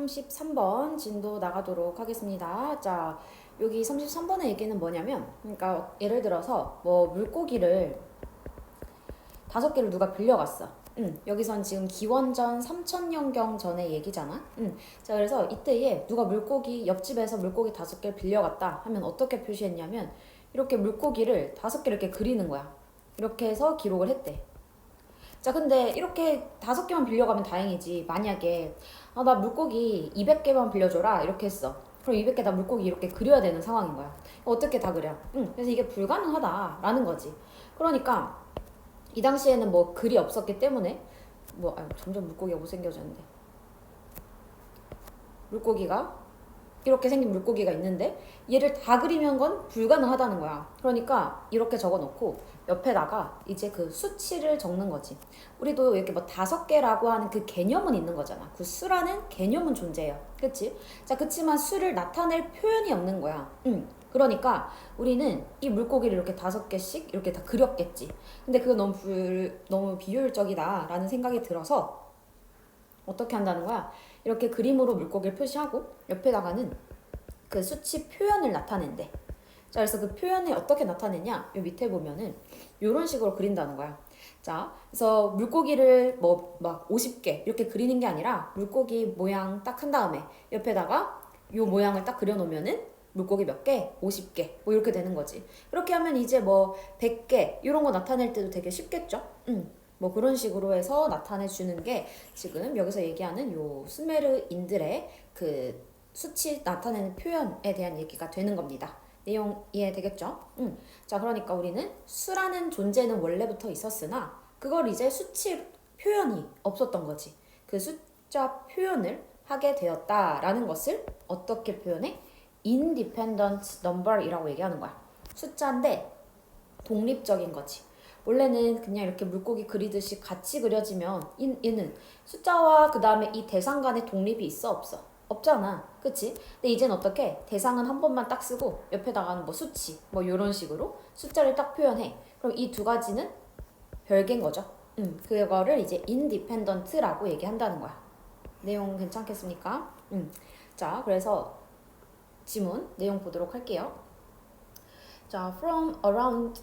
33번 진도 나가도록 하겠습니다. 자, 여기 33번의 얘기는 뭐냐면, 그러니까 예를 들어서 뭐 물고기를 5개를 누가 빌려갔어. 여기선 지금 기원전 3000년경 전의 얘기잖아. 자, 그래서 이때에 누가 물고기, 옆집에서 물고기 5개를 빌려갔다 하면 어떻게 표시했냐면, 이렇게 물고기를 5개 이렇게 그리는 거야. 이렇게 해서 기록을 했대. 자, 근데 이렇게 5개만 빌려가면 다행이지. 만약에 나 물고기 200개만 빌려줘라 이렇게 했어. 그럼 200개 다 물고기 이렇게 그려야 되는 상황인 거야. 어떻게 다 그려? 그래서 이게 불가능하다라는 거지. 그러니까 이 당시에는 뭐 글이 없었기 때문에 점점 물고기가 못생겨졌는데, 물고기가 이렇게 생긴 물고기가 있는데 얘를 다 그리면 건 불가능하다는 거야. 그러니까 이렇게 적어놓고 옆에다가 이제 그 수치를 적는 거지. 우리도 이렇게 뭐 5개라고 하는 그 개념은 있는 거잖아. 그 수라는 개념은 존재해요. 그치? 자, 그치만 수를 나타낼 표현이 없는 거야. 그러니까 우리는 이 물고기를 이렇게 5개씩 이렇게 다 그렸겠지. 근데 그거 너무 비효율적이다 라는 생각이 들어서 어떻게 한다는 거야? 이렇게 그림으로 물고기를 표시하고 옆에다가는 그 수치 표현을 나타낸대. 자, 그래서 그 표현이 어떻게 나타내냐? 요 밑에 보면은 요런 식으로 그린다는 거야. 자, 그래서 물고기를 뭐 막 50개 이렇게 그리는 게 아니라 물고기 모양 딱 한 다음에 옆에다가 요 모양을 딱 그려놓으면은 물고기 몇 개? 50개 뭐 이렇게 되는 거지. 그렇게 하면 이제 뭐 100개 이런 거 나타낼 때도 되게 쉽겠죠? 뭐 그런 식으로 해서 나타내 주는 게 지금 여기서 얘기하는 요 수메르인들의 그 수치 나타내는 표현에 대한 얘기가 되는 겁니다. 내용 이해되겠죠? 자, 그러니까 우리는 수라는 존재는 원래부터 있었으나 그걸 이제 수치 표현이 없었던 거지. 그 숫자 표현을 하게 되었다라는 것을 어떻게 표현해? independent number이라고 얘기하는 거야. 숫자인데 독립적인 거지. 원래는 그냥 이렇게 물고기 그리듯이 같이 그려지면 얘는 숫자와 그 다음에 이 대상 간의 독립이 있어 없어? 없잖아. 그치? 근데 이젠 어떻게? 대상은 한 번만 딱 쓰고 옆에다가는 뭐 수치 뭐 이런 식으로 숫자를 딱 표현해. 그럼 이 두 가지는 별개인 거죠. 그거를 이제 independent라고 얘기한다는 거야. 내용 괜찮겠습니까? 자, 그래서 지문 내용 보도록 할게요. 자, from around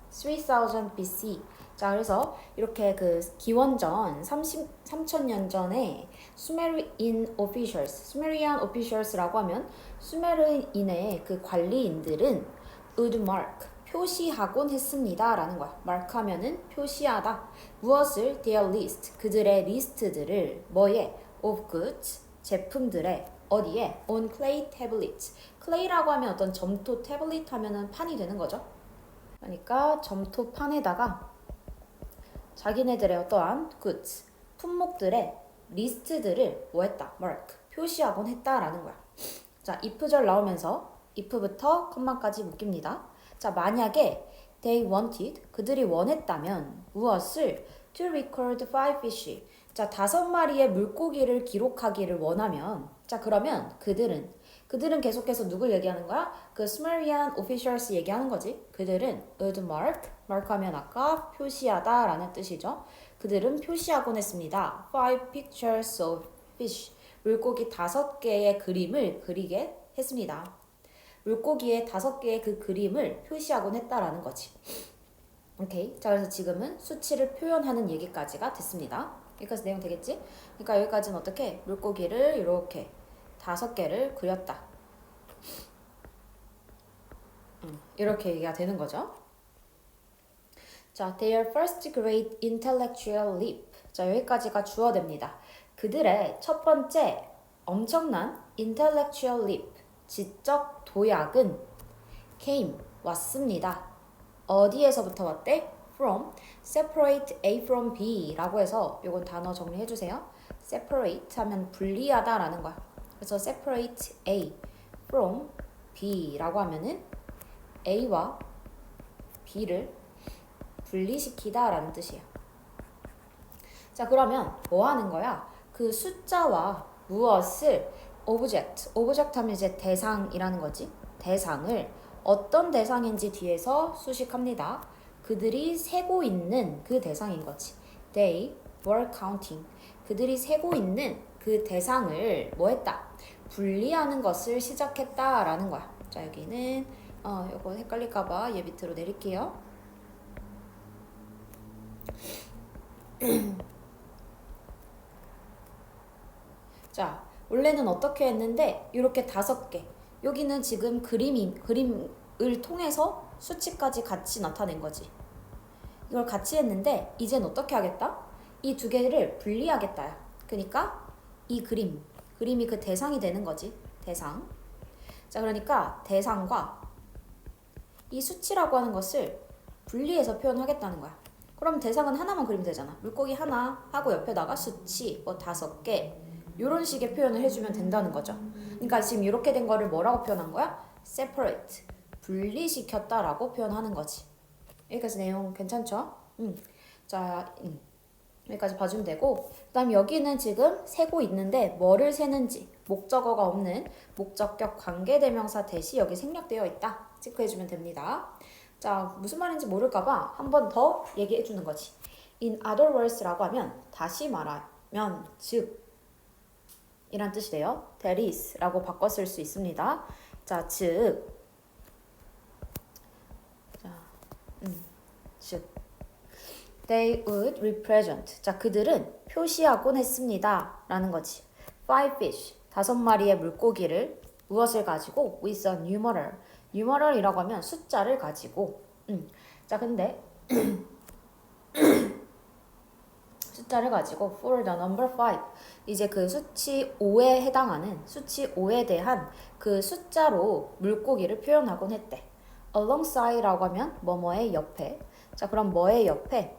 3000 BC. 자, 그래서 이렇게 그 기원전 3000년 전에 수메르인 officials라고 하면 수메르인의 그 관리인들은 would mark 표시하곤 했습니다 라는 거야. mark 하면은 표시하다. 무엇을? their list 그들의 리스트들을 뭐에? of goods 제품들의 어디에? on clay tablets. clay라고 하면 어떤 점토, 태블릿 하면은 판이 되는 거죠. 그러니까 점토판에다가 자기네들의 어떠한 goods, 품목들의 리스트들을 뭐 했다? mark, 표시하곤 했다라는 거야. 자, if절 나오면서 if부터 컴마까지 묶입니다. 자, 만약에 they wanted, 그들이 원했다면 무엇을? to record 5 fish. 자, 5마리의 물고기를 기록하기를 원하면, 자, 그러면 그들은 계속해서 누굴 얘기하는 거야? 그 Sumerian officials 얘기하는 거지. 그들은 would mark 하면 아까 표시하다 라는 뜻이죠. 그들은 표시하곤 했습니다. 5 pictures of fish. 물고기 5개의 그림을 그리게 했습니다. 물고기의 5개의 그 그림을 표시하곤 했다라는 거지. 오케이. 자, 그래서 지금은 수치를 표현하는 얘기까지가 됐습니다. 여기까지 내용 되겠지? 그러니까 여기까지는 어떻게? 물고기를 이렇게 5개를 그렸다. 이렇게 얘기가 되는 거죠. 자, their first great intellectual leap. 자, 여기까지가 주어됩니다. 그들의 첫 번째 엄청난 intellectual leap, 지적 도약은 came, 왔습니다. 어디에서부터 왔대? from, separate A from B 라고 해서 요건 단어 정리해주세요. separate 하면 분리하다 라는 거야. 그래서 separate A from B 라고 하면은 A와 B를 분리시키다 라는 뜻이에요. 자, 그러면 뭐 하는 거야? 그 숫자와 무엇을 object 하면 이제 대상이라는 거지. 대상을 어떤 대상인지 뒤에서 수식합니다. 그들이 세고 있는 그 대상인 거지. They were counting. 그들이 세고 있는 그 대상을 뭐 했다? 분리하는 것을 시작했다라는 거야. 자, 여기는 요거 헷갈릴까봐 얘 밑으로 내릴게요. 자, 원래는 어떻게 했는데 이렇게 5개. 여기는 지금 그림을 통해서 수치까지 같이 나타낸 거지. 이걸 같이 했는데 이젠 어떻게 하겠다? 이 2개를 분리하겠다. 그러니까 이 그림이 그 대상이 되는 거지. 대상. 자, 그러니까 대상과 이 수치라고 하는 것을 분리해서 표현하겠다는 거야. 그럼 대상은 하나만 그리면 되잖아. 물고기 하나 하고 옆에다가 수치 뭐 5개 이런 식의 표현을 해주면 된다는 거죠. 그러니까 지금 이렇게 된 거를 뭐라고 표현한 거야? separate, 분리시켰다라고 표현하는 거지. 여기까지 내용 괜찮죠? 자, 여기까지 봐주면 되고, 그 다음 여기는 지금 세고 있는데 뭐를 세는지 목적어가 없는 목적격 관계대명사 대시 여기 생략되어 있다. 체크해주면 됩니다. 자, 무슨 말인지 모를까봐 한 번 더 얘기해주는 거지. In other words라고 하면 다시 말하면 즉 이란 뜻이 돼요. That is 라고 바꿔 쓸 수 있습니다. 자, 즉 They would represent. 자, 그들은 표시하곤 했습니다. 라는 거지. 5 fish. 5마리의 물고기를 무엇을 가지고? With a numeral. numeral이라고 하면 숫자를 가지고. 자, 근데 숫자를 가지고 for the number 5. 이제 그 수치 5에 해당하는 수치 5에 대한 그 숫자로 물고기를 표현하곤 했대. alongside라고 하면 뭐뭐의 옆에. 자, 그럼 뭐의 옆에?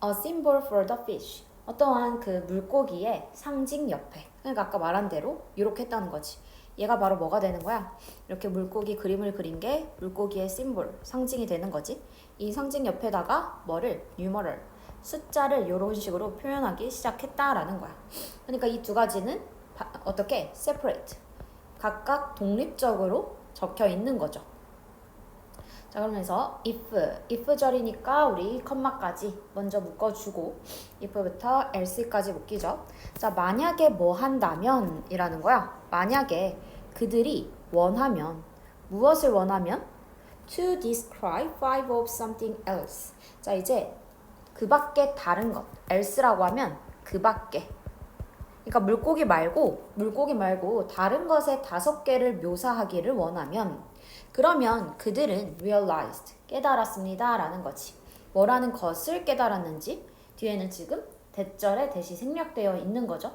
A symbol for the fish. 어떠한 그 물고기의 상징 옆에. 그러니까 아까 말한 대로 이렇게 했다는 거지. 얘가 바로 뭐가 되는 거야? 이렇게 물고기 그림을 그린 게 물고기의 심볼, 상징이 되는 거지. 이 상징 옆에다가 뭐를? numeral, 숫자를 이런 식으로 표현하기 시작했다라는 거야. 그러니까 이 2가지는 어떻게? separate, 각각 독립적으로 적혀 있는 거죠. 자, 그러면서 if 절이니까 우리 컴마까지 먼저 묶어주고 if부터 else까지 묶이죠. 자, 만약에 뭐 한다면 이라는 거야. 만약에 그들이 원하면, 무엇을 원하면? To describe 5 of something else. 자, 이제 그 밖에 다른 것, else라고 하면 그 밖에. 그러니까 물고기 말고 다른 것의 5개를 묘사하기를 원하면, 그러면 그들은 realized, 깨달았습니다 라는 거지. 뭐라는 것을 깨달았는지 뒤에는 지금 대절에 대시 생략되어 있는 거죠.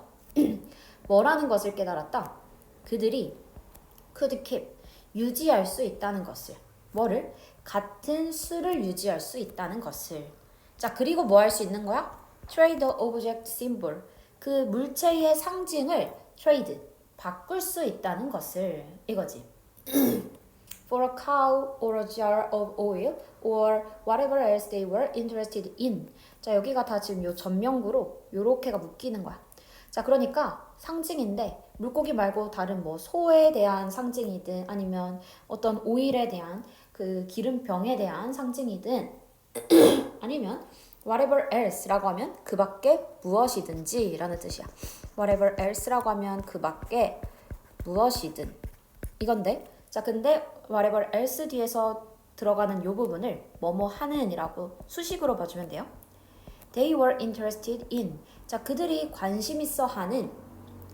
뭐라는 것을 깨달았다? 그들이 could keep, 유지할 수 있다는 것을. 뭐를? 같은 수를 유지할 수 있다는 것을. 자, 그리고 뭐 할 수 있는 거야? trade the object symbol, 그 물체의 상징을 trade, 바꿀 수 있다는 것을. 이거지. For a cow or a jar of oil or whatever else they were interested in. 자, 여기가 다 지금 요 전명구로 요렇게가 묶이는 거야. 자, 그러니까 상징인데 물고기 말고 다른 뭐 소에 대한 상징이든 아니면 어떤 오일에 대한 그 기름병에 대한 상징이든 아니면 whatever else라고 하면 그 밖에 무엇이든지 라는 뜻이야. whatever else라고 하면 그 밖에 무엇이든 이건데, 자, 근데 whatever else 뒤에서 들어가는 요 부분을 뭐뭐 하는 이라고 수식으로 봐주면 돼요. They were interested in. 자, 그들이 관심 있어 하는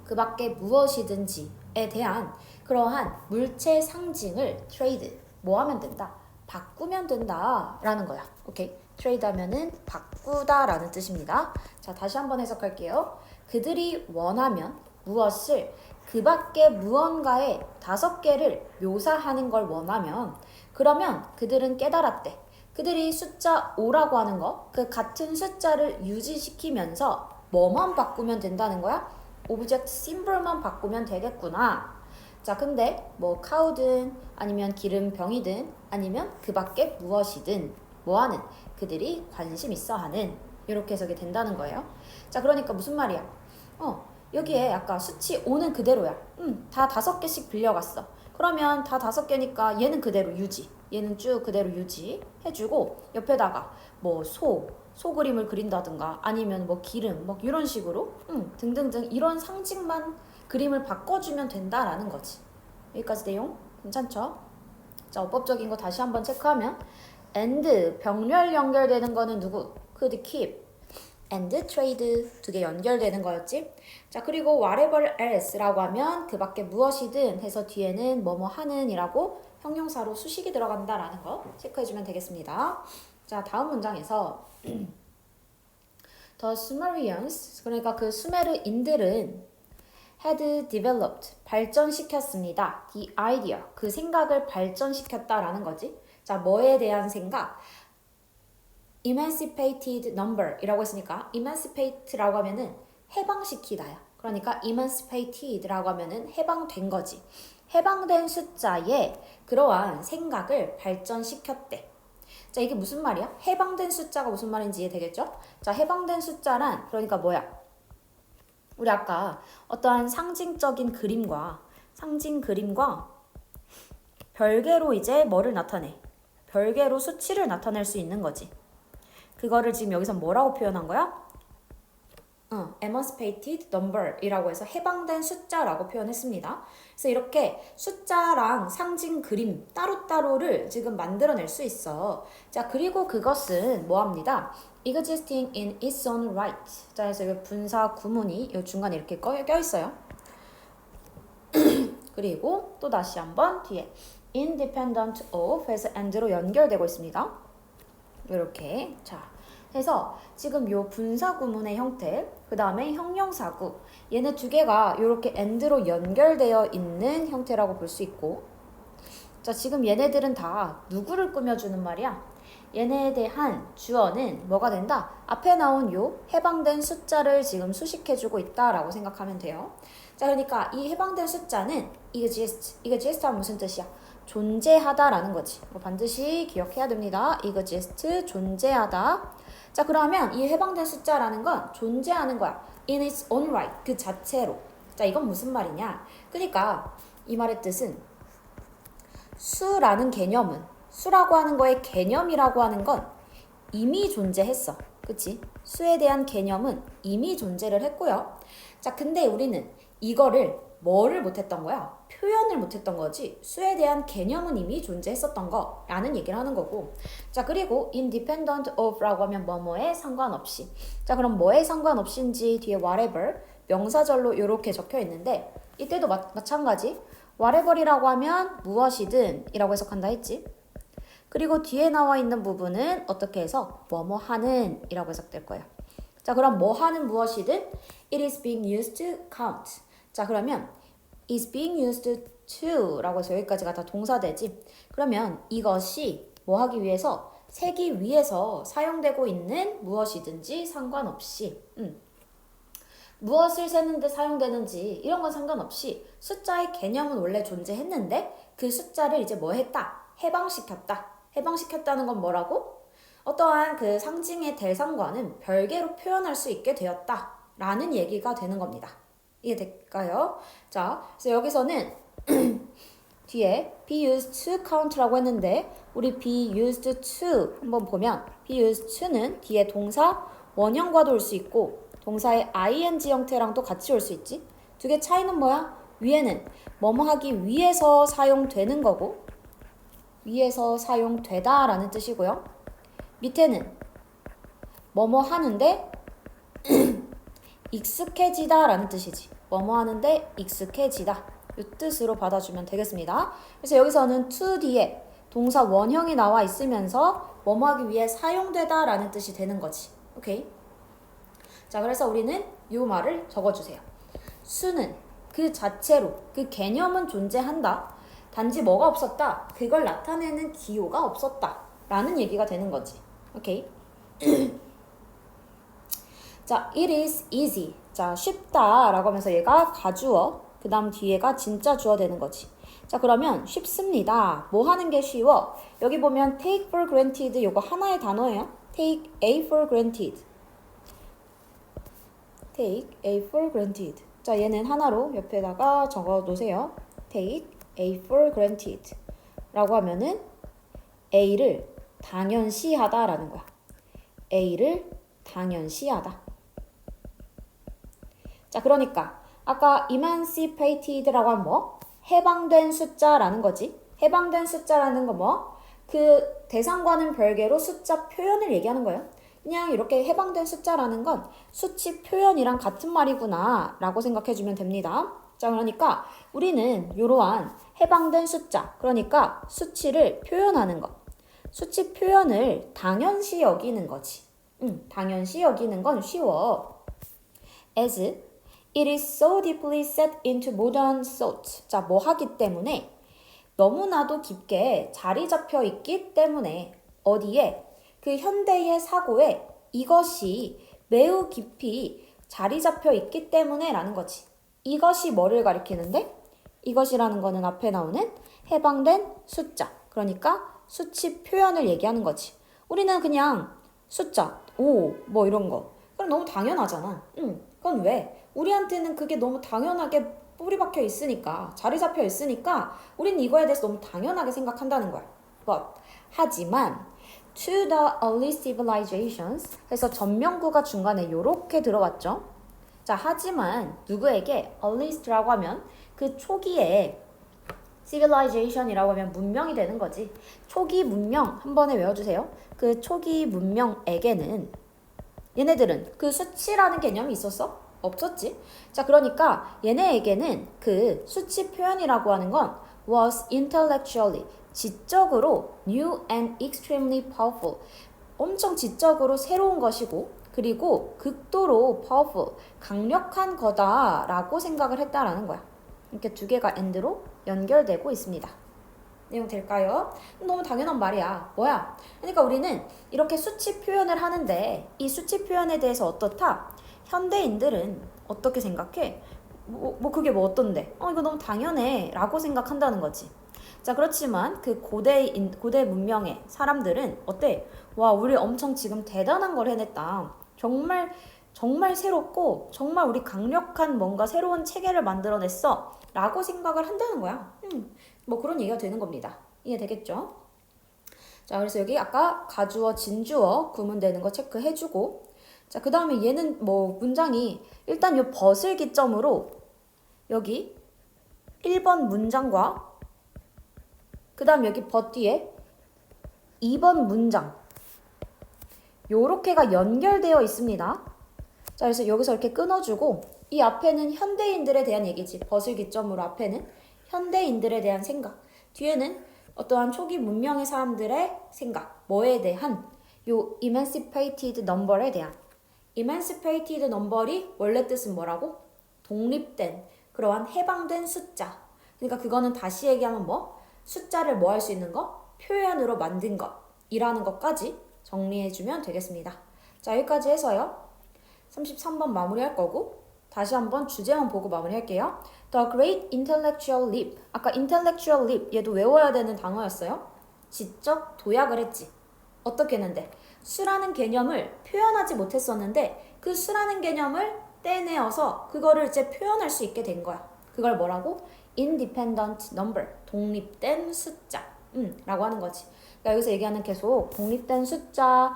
그 밖에 무엇이든지에 대한 그러한 물체 상징을 trade, 뭐 하면 된다? 바꾸면 된다 라는 거야. 오케이. trade 하면은 바꾸다 라는 뜻입니다. 자, 다시 한번 해석할게요. 그들이 원하면 무엇을 그 밖에 무언가의 5개를 묘사하는 걸 원하면, 그러면 그들은 깨달았대. 그들이 숫자 5라고 하는 거, 그 같은 숫자를 유지시키면서 뭐만 바꾸면 된다는 거야? 오브젝트 심볼만 바꾸면 되겠구나. 자, 근데 뭐 카우든 아니면 기름병이든 아니면 그 밖에 무엇이든 뭐하는, 그들이 관심 있어 하는, 이렇게 해석이 된다는 거예요. 자, 그러니까 무슨 말이야? 여기에 아까 수치 5는 그대로야. 다 5개씩 빌려갔어. 그러면 다 5개니까 얘는 그대로 유지, 얘는 쭉 그대로 유지 해주고 옆에다가 뭐 소, 소그림을 그린다든가 아니면 뭐 기름 뭐 이런 식으로 등등등 이런 상징만 그림을 바꿔주면 된다라는 거지. 여기까지 내용 괜찮죠? 자, 어법적인 거 다시 한번 체크하면 and 병렬 연결되는 거는 누구? could keep and trade 두 개 연결되는 거였지. 자, 그리고 whatever else라고 하면 그 밖에 무엇이든 해서 뒤에는 뭐뭐 하는 이라고 형용사로 수식이 들어간다라는 거 체크해주면 되겠습니다. 자, 다음 문장에서 The Sumerians, 그러니까 그 수메르인들은 had developed, 발전시켰습니다. The idea, 그 생각을 발전시켰다라는 거지. 자, 뭐에 대한 생각? emancipated number 이라고 했으니까 emancipate라고 하면은 해방시키다야. 그러니까 emancipated라고 하면은 해방된 거지. 해방된 숫자에 그러한 생각을 발전시켰대. 자, 이게 무슨 말이야? 해방된 숫자가 무슨 말인지 이해되겠죠? 자, 해방된 숫자란 그러니까 뭐야? 우리 아까 어떠한 상징 그림과 별개로 이제 뭐를 나타내? 별개로 수치를 나타낼 수 있는 거지. 그거를 지금 여기서 뭐라고 표현한 거야? emancipated number 이라고 해서 해방된 숫자라고 표현했습니다. 그래서 이렇게 숫자랑 상징 그림 따로따로를 지금 만들어낼 수 있어. 자, 그리고 그것은 뭐합니다? existing in its own right. 자, 그래서 이 분사 구문이 이 중간에 이렇게 껴있어요. 그리고 또 다시 한번 뒤에 independent of 해서 and로 연결되고 있습니다. 이렇게. 자, 해서 지금 요 분사 구문의 형태, 그 다음에 형용사구, 얘네 두 개가 이렇게 and로 연결되어 있는 형태라고 볼 수 있고, 자, 지금 얘네들은 다 누구를 꾸며주는 말이야? 얘네에 대한 주어는 뭐가 된다? 앞에 나온 요 해방된 숫자를 지금 수식해주고 있다라고 생각하면 돼요. 자, 그러니까 이 해방된 숫자는 exist 하면 무슨 뜻이야? 존재하다라는 거지. 반드시 기억해야 됩니다. exist, 존재하다. 자, 그러면 이 해방된 숫자라는 건 존재하는 거야. in its own right, 그 자체로. 자, 이건 무슨 말이냐? 그러니까 이 말의 뜻은 수라는 개념은, 수라고 하는 거의 개념이라고 하는 건 이미 존재했어. 그치? 수에 대한 개념은 이미 존재를 했고요. 자, 근데 우리는 이거를 뭐를 못했던 거야? 표현을 못했던 거지. 수에 대한 개념은 이미 존재했었던 거라는 얘기를 하는 거고. 자, 그리고 independent of라고 하면 뭐뭐에 상관없이. 자, 그럼 뭐에 상관없이인지 뒤에 whatever 명사절로 이렇게 적혀 있는데 이때도 마찬가지. whatever이라고 하면 무엇이든 이라고 해석한다 했지. 그리고 뒤에 나와 있는 부분은 어떻게 해서 뭐뭐 하는 이라고 해석될 거예요. 자, 그럼 뭐 하는 무엇이든 it is being used to count. 자, 그러면 is being used to 라고 해서 여기까지가 다 동사되지. 그러면 이것이 뭐 하기 위해서, 세기 위해서 사용되고 있는 무엇이든지 상관없이 무엇을 세는데 사용되는지 이런 건 상관없이 숫자의 개념은 원래 존재했는데 그 숫자를 이제 뭐 했다? 해방시켰다. 해방시켰다는 건 뭐라고? 어떠한 그 상징의 대상과는 별개로 표현할 수 있게 되었다 라는 얘기가 되는 겁니다. 이해될까요? 자, 그래서 여기서는 뒤에 be used to count라고 했는데 우리 be used to 한번 보면 be used to는 뒤에 동사 원형과도 올 수 있고 동사의 ing 형태랑도 같이 올 수 있지. 두 개 차이는 뭐야? 위에는 뭐뭐 하기 위해서 사용되는 거고 위해서 사용되다 라는 뜻이고요. 밑에는 뭐뭐 하는데 익숙해지다 라는 뜻이지. 뭐뭐 하는데 익숙해지다. 이 뜻으로 받아주면 되겠습니다. 그래서 여기서는 to 뒤에 동사 원형이 나와 있으면서 뭐뭐 하기 위해 사용되다 라는 뜻이 되는 거지. 오케이? 자, 그래서 우리는 이 말을 적어주세요. 수는 그 자체로, 그 개념은 존재한다. 단지 뭐가 없었다? 그걸 나타내는 기호가 없었다. 라는 얘기가 되는 거지. 오케이? 자, it is easy. 자, 쉽다 라고 하면서 얘가 가주어, 그 다음 뒤에가 진짜 주어 되는 거지. 자, 그러면 쉽습니다. 뭐 하는 게 쉬워? 여기 보면 take for granted 요거 하나의 단어예요. take A for granted. take A for granted. 자, 얘는 하나로 옆에다가 적어 놓으세요. take A for granted 라고 하면은 A를 당연시 하다 라는 거야. A를 당연시하다. 자, 그러니까 아까 emancipated라고 하면 뭐? 해방된 숫자라는 거지. 해방된 숫자라는 거 뭐? 그 대상과는 별개로 숫자 표현을 얘기하는 거예요. 그냥 이렇게 해방된 숫자라는 건 수치 표현이랑 같은 말이구나 라고 생각해주면 됩니다. 자, 그러니까 우리는 이러한 해방된 숫자, 그러니까 수치를 표현하는 것, 수치 표현을 당연시 여기는 거지. 당연시 여기는 건 쉬워. As it is so deeply set into modern thought. 자, 뭐 하기 때문에? 너무나도 깊게 자리 잡혀 있기 때문에 어디에? 그 현대의 사고에 이것이 매우 깊이 자리 잡혀 있기 때문에 라는 거지. 이것이 뭐를 가리키는데? 이것이라는 거는 앞에 나오는 해방된 숫자. 그러니까 수치 표현을 얘기하는 거지. 우리는 그냥 숫자, 뭐 이런 거. 그럼 너무 당연하잖아. 그건 왜? 우리한테는 그게 너무 당연하게 뿌리 박혀 있으니까, 자리 잡혀 있으니까 우리는 이거에 대해서 너무 당연하게 생각한다는 거야. 하지만 to the early civilizations 해서 전명구가 중간에 요렇게 들어왔죠. 자, 하지만 누구에게 early라고 하면 그 초기에 civilization이라고 하면 문명이 되는 거지. 초기 문명 한 번에 외워주세요. 그 초기 문명에게는 얘네들은 그 수치라는 개념이 있었어? 없었지. 자, 그러니까 얘네에게는 그 수치 표현이라고 하는 건 was intellectually 지적으로 new and extremely powerful 엄청 지적으로 새로운 것이고 그리고 극도로 powerful 강력한 거다라고 생각을 했다라는 거야. 이렇게 두 개가 and로 연결되고 있습니다. 내용 될까요? 너무 당연한 말이야. 뭐야? 그러니까 우리는 이렇게 수치 표현을 하는데 이 수치 표현에 대해서 어떻다? 현대인들은 어떻게 생각해? 그게 뭐 어떤데? 이거 너무 당연해 라고 생각한다는 거지. 자, 그렇지만 그 고대 문명의 사람들은 어때? 와, 우리 엄청 지금 대단한 걸 해냈다. 정말 새롭고 정말 우리 강력한 뭔가 새로운 체계를 만들어냈어 라고 생각을 한다는 거야. 뭐 그런 얘기가 되는 겁니다. 이해되겠죠? 자, 그래서 여기 아까 가주어, 진주어 구문되는 거 체크해주고 자, 그 다음에 얘는 뭐 문장이 일단 요 벗을 기점으로 여기 1번 문장과 그 다음 여기 벗 뒤에 2번 문장 요렇게가 연결되어 있습니다. 자, 그래서 여기서 이렇게 끊어주고 이 앞에는 현대인들에 대한 얘기지. 벗을 기점으로 앞에는 현대인들에 대한 생각, 뒤에는 어떠한 초기 문명의 사람들의 생각, 뭐에 대한 요 emancipated number에 대한 emancipated number이 원래 뜻은 뭐라고? 독립된, 그러한 해방된 숫자. 그러니까 그거는 다시 얘기하면 뭐? 숫자를 뭐 할 수 있는 거? 표현으로 만든 것 이라는 것까지 정리해주면 되겠습니다. 자, 여기까지 해서요. 33번 마무리할 거고 다시 한번 주제만 보고 마무리할게요. The Great Intellectual Leap. 아까 Intellectual Leap 얘도 외워야 되는 단어였어요. 지적 도약을 했지. 어떻게 했는데? 수라는 개념을 표현하지 못했었는데 그 수라는 개념을 떼내어서 그거를 이제 표현할 수 있게 된 거야. 그걸 뭐라고? Independent number. 독립된 숫자. 라고 하는 거지. 그러니까 여기서 얘기하는 계속 독립된 숫자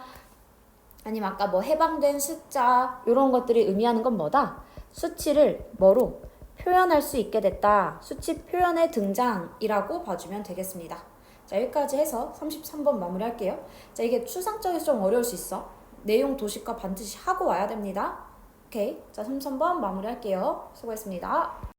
아니면 아까 뭐 해방된 숫자 이런 것들이 의미하는 건 뭐다? 수치를 뭐로 표현할 수 있게 됐다. 수치 표현의 등장이라고 봐주면 되겠습니다. 자, 여기까지 해서 33번 마무리할게요. 자, 이게 추상적에서 좀 어려울 수 있어. 내용 도식화 반드시 하고 와야 됩니다. 오케이. 자, 33번 마무리할게요. 수고했습니다.